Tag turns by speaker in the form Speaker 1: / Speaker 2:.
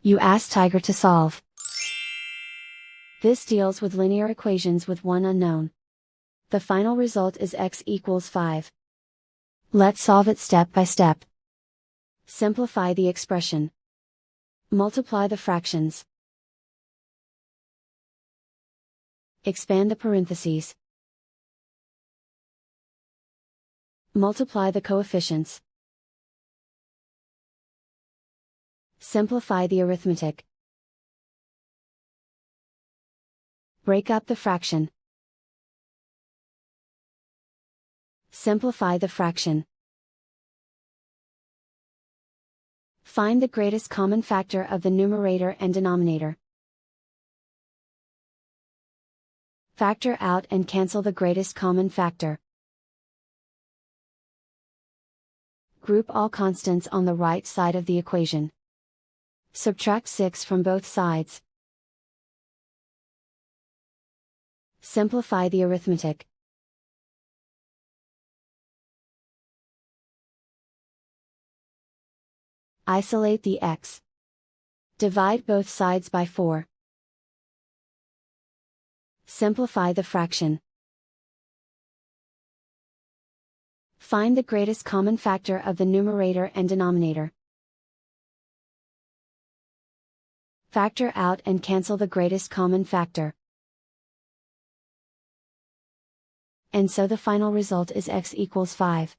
Speaker 1: You ask Tiger to solve. This deals with linear equations with one unknown. The final result is x equals 5. Let's solve it step by step. Simplify the expression. Multiply the fractions. Expand the parentheses. Multiply the coefficients. Simplify the arithmetic. Break up the fraction. Simplify the fraction. Find the greatest common factor of the numerator and denominator. Factor out and cancel the greatest common factor. Group all constants on the right side of the equation. Subtract 6 from both sides. Simplify the arithmetic. Isolate the x. Divide both sides by 4. Simplify the fraction. Find the greatest common factor of the numerator and denominator. Factor out and cancel the greatest common factor. And so the final result is x equals 5.